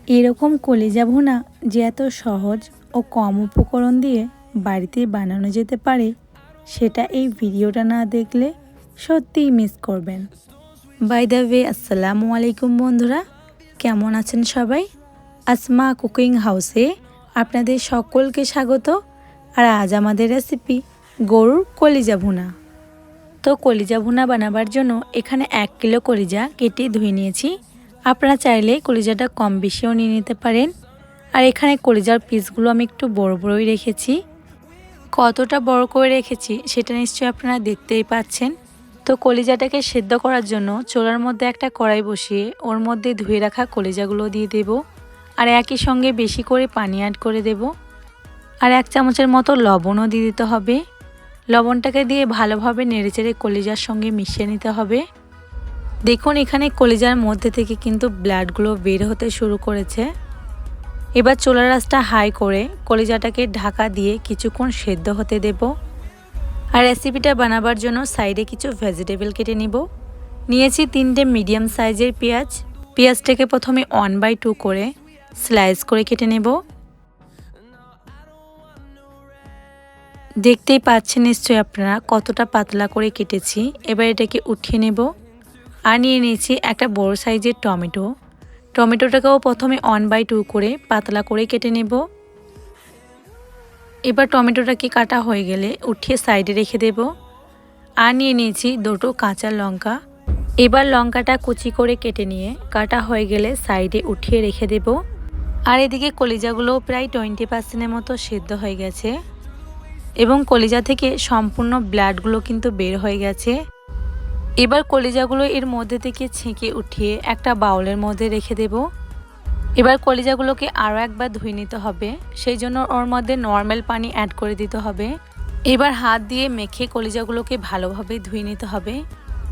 এরকম কলিজা ভুনা যে এত সহজ ও কম উপকরণ দিয়ে বাড়িতে বানানো যেতে পারে সেটা এই ভিডিওটা না দেখলে সত্যিই মিস করবেন। বাই দ্য ওয়ে, আসসালামু আলাইকুম বন্ধুরা, কেমন আছেন সবাই? আসমা কুকিং হাউসে আপনাদের সকলকে স্বাগত। আর আজ আমাদের রেসিপি গরুর কলিজা ভুনা। তো কলিজা ভুনা বানাবার জন্য এখানে 1 কিলো কলিজা কেটে ধুয়ে নিয়েছি। আপনারা চাইলে কলিজাটা কম বেশিও নিয়ে নিতে পারেন। আর এখানে কলিজার পিসগুলো আমি একটু বড় বড়ই রেখেছি। কতটা বড় করে রেখেছি সেটা নিশ্চয়ই আপনারা দেখতেই পাচ্ছেন। তো কলিজাটাকে সেদ্ধ করার জন্য চুলার মধ্যে একটা কড়াই বসিয়ে ওর মধ্যে ধুয়ে রাখা কলিজাগুলো দিয়ে দেব। আর একই সঙ্গে বেশি করে পানি অ্যাড করে দেব। আর 1 চামচের মতো লবণও দিয়ে দিতে হবে। লবণটাকে দিয়ে ভালোভাবে নেড়েচেড়ে কলিজার সঙ্গে মিশিয়ে নিতে হবে। দেখুন এখানে কলিজার মধ্যে থেকে কিন্তু ব্লাডগুলো বের হতে শুরু করেছে। এবার চুলার আঁচটা হাই করে কলিজাটাকে ঢাকা দিয়ে কিছুক্ষণ সেদ্ধ হতে দেব। আর রেসিপিটা বানাবার জন্য সাইডে কিছু ভেজিটেবল কেটে নিব। নিয়েছি 3টে মিডিয়াম সাইজের পেঁয়াজ। পেঁয়াজটাকে প্রথমে 1/2 করে স্লাইস করে কেটে নেব। দেখতেই পাচ্ছেন নিশ্চয়ই আপনারা কতটা পাতলা করে কেটেছি। এবার এটাকে উঠিয়ে নেব। আর নিয়ে নিয়েছি একটা বড় সাইজের টমেটো। টমেটোটাকেও প্রথমে 1/2 করে পাতলা করে কেটে নেব। এবার টমেটোটাকে কাটা হয়ে গেলে উঠিয়ে সাইডে রেখে দেব। আর নিয়ে নিয়েছি 2টো কাঁচা লঙ্কা। এবার লঙ্কাটা কুচি করে কেটে নিয়ে কাটা হয়ে গেলে সাইডে উঠিয়ে রেখে দেব। আর এদিকে কলিজাগুলো প্রায় 20% মতো সেদ্ধ হয়ে গেছে এবং কলিজা থেকে সম্পূর্ণ ব্লাডগুলো কিন্তু বের হয়ে গেছে। এবার কলিজাগুলো এর মধ্যে থেকে ছেঁকে উঠিয়ে একটা বাউলের মধ্যে রেখে দেব। এবার কলিজাগুলোকে আরও একবার ধুয়ে নিতে হবে, সেই জন্য ওর মধ্যে নর্মাল পানি অ্যাড করে দিতে হবে। এবার হাত দিয়ে মেখে কলিজাগুলোকে ভালোভাবে ধুয়ে নিতে হবে।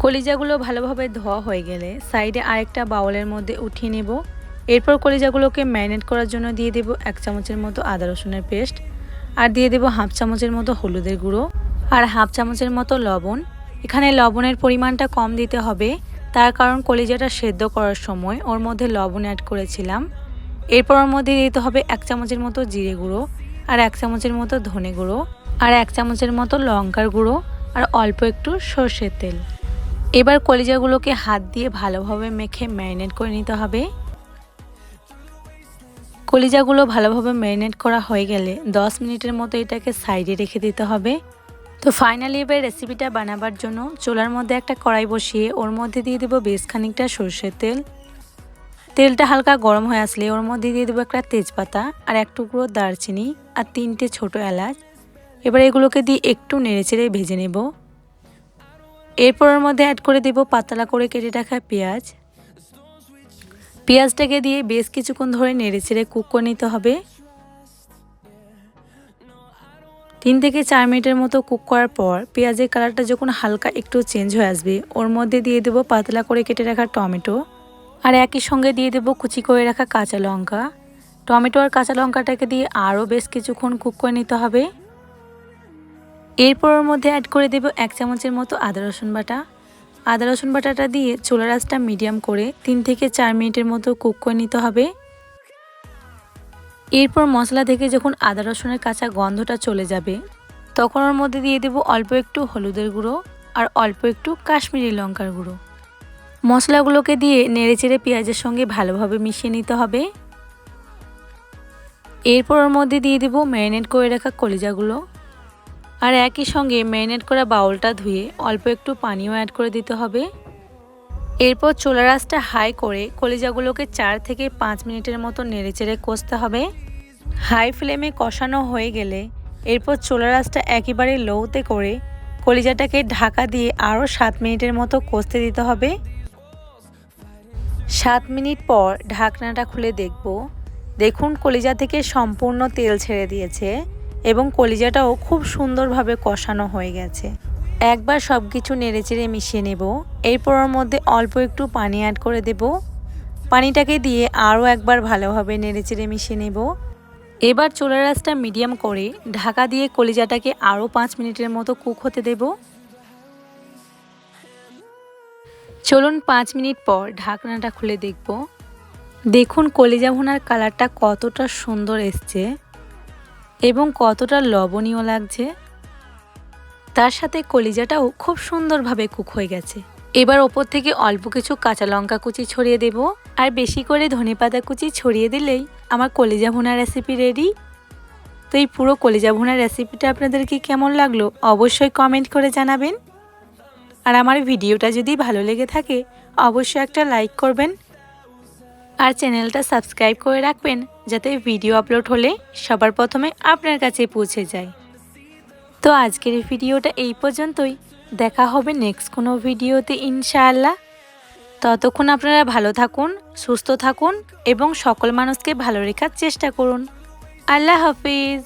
কলিজাগুলো ভালোভাবে ধোয়া হয়ে গেলে সাইডে আরেকটা বাউলের মধ্যে উঠিয়ে নেব। এরপর কলিজাগুলোকে ম্যারিনেট করার জন্য দিয়ে দেব 1 চামচের মতো আদা রসুনের পেস্ট। আর দিয়ে দেব 1/2 চামচের মতো হলুদের গুঁড়ো আর 1/2 চামচের মতো লবণ। এখানে লবণের পরিমাণটা কম দিতে হবে, তার কারণ কলিজাটা সেদ্ধ করার সময় ওর মধ্যে লবণ অ্যাড করেছিলাম। এরপর ওর মধ্যে দিতে হবে 1 চামচের মতো জিরে গুঁড়ো আর 1 চামচের মতো ধনে গুঁড়ো আর 1 চামচের মতো লঙ্কার গুঁড়ো আর অল্প একটু সর্ষের তেল। এবার কলিজাগুলোকে হাত দিয়ে ভালোভাবে মেখে ম্যারিনেট করে নিতে হবে। কলিজাগুলো ভালোভাবে ম্যারিনেট করা হয়ে গেলে 10 মিনিটের মতো এটাকে সাইডে রেখে দিতে হবে। তো ফাইনালি এবার রেসিপিটা বানাবার জন্য চুলার মধ্যে একটা কড়াই বসিয়ে ওর মধ্যে দিয়ে দেবো বেশ খানিকটা সর্ষের তেল। তেলটা হালকা গরম হয়ে আসলে ওর মধ্যে দিয়ে দেবো একটা তেজপাতা আর 1 টুকরো দারচিনি আর 3টে ছোটো এলাচ। এবার এগুলোকে দিয়ে একটু নেড়েচেড়ে ভেজে নেব। এরপর ওর মধ্যে অ্যাড করে দেব পাতলা করে কেটে রাখা পেঁয়াজ। পেঁয়াজটাকে দিয়ে বেশ কিছুক্ষণ ধরে নেড়েচেড়ে কুক করে নিতে হবে। 3 থেকে 4 মিনিটের মতো কুক করার পর পেঁয়াজের কালারটা যখন হালকা একটু চেঞ্জ হয়ে আসবে ওর মধ্যে দিয়ে দেব পাতলা করে কেটে রাখা টমেটো আর একই সঙ্গে দিয়ে দেব কুচি করে রাখা কাঁচা লঙ্কা। টমেটো আর কাঁচা লঙ্কাটাকে দিয়ে আরও বেশ কিছুক্ষণ কুক করে নিতে হবে। এরপর ওর মধ্যে অ্যাড করে দেব 1 চামচের মতো আদা রসুন বাটা। আদা রসুন বাটাটা দিয়ে চুলার আঁচটা মিডিয়াম করে 3 থেকে 4 মিনিটের মতো কুক করে নিতে হবে। এরপর মশলা থেকে যখন আদা রসুনের কাঁচা গন্ধটা চলে যাবে তখন ওর মধ্যে দিয়ে দেব অল্প একটু হলুদের গুঁড়ো আর অল্প একটু কাশ্মীরি লঙ্কার গুঁড়ো। মশলাগুলোকে দিয়ে নেড়েচেড়ে পেঁয়াজের সঙ্গে ভালোভাবে মিশিয়ে নিতে হবে। এরপর ওর মধ্যে দিয়ে দেব ম্যারিনেট করে রাখা কলিজাগুলো আর একই সঙ্গে ম্যারিনেট করা বাউলটা ধুয়ে অল্প একটু পানিও অ্যাড করে দিতে হবে। এরপর চুলার আঁচটা হাই করে কলিজাগুলোকে 4 থেকে 5 মিনিটের মতো নেড়েচেড়ে কষতে হবে। হাই ফ্লেমে কষানো হয়ে গেলে এরপর চুলার আঁচটা একেবারে লোতে করে কলিজাটাকে ঢাকা দিয়ে আরও 7 মিনিটের মতো কষতে দিতে হবে। 7 মিনিট পর ঢাকনাটা খুলে দেখুন কলিজা থেকে সম্পূর্ণ তেল ছেড়ে দিয়েছে এবং কলিজাটাও খুব সুন্দরভাবে কষানো হয়ে গেছে। একবার সব কিছু নেড়েচেড়ে মিশিয়ে নেব। এরপর ওর মধ্যে অল্প একটু পানি অ্যাড করে দেব। পানিটাকে দিয়ে আরও একবার ভালোভাবে নেড়েচেড়ে মিশিয়ে নেব। এবার চুলার আঁচটা মিডিয়াম করে ঢাকা দিয়ে কলিজাটাকে আরও 5 মিনিটের মতো কুক হতে দেব। চলুন 5 মিনিট পর ঢাকনাটা খুলে দেখব। দেখুন কলিজা ভুনার কালারটা কতটা সুন্দর এসছে এবং কতটা লবণীয় লাগছে। তার সাথে কলিজাটাও খুব সুন্দরভাবে কুক হয়ে গেছে। এবার ওপর থেকে অল্প কিছু কাঁচা লঙ্কা কুচি ছড়িয়ে দেব আর বেশি করে ধনেপাতা কুচি ছড়িয়ে দিলেই আমার কলিজা ভুনা রেসিপি রেডি। তো এই পুরো কলিজা ভুনা রেসিপিটা আপনাদেরকে কেমন লাগলো অবশ্যই কমেন্ট করে জানাবেন। আর আমার ভিডিওটা যদি ভালো লেগে থাকে অবশ্যই একটা লাইক করবেন আর চ্যানেলটা সাবস্ক্রাইব করে রাখবেন যাতে ভিডিও আপলোড হলে সবার প্রথমে আপনার কাছে পৌঁছে যায়। তো আজকের এই ভিডিওটা এই পর্যন্তই, দেখা হবে নেক্সট কোনো ভিডিওতে ইনশাআল্লাহ। ততক্ষণ আপনারা ভালো থাকুন, সুস্থ থাকুন এবং সকল মানুষকে ভালো রাখার চেষ্টা করুন। আল্লাহ হাফিজ।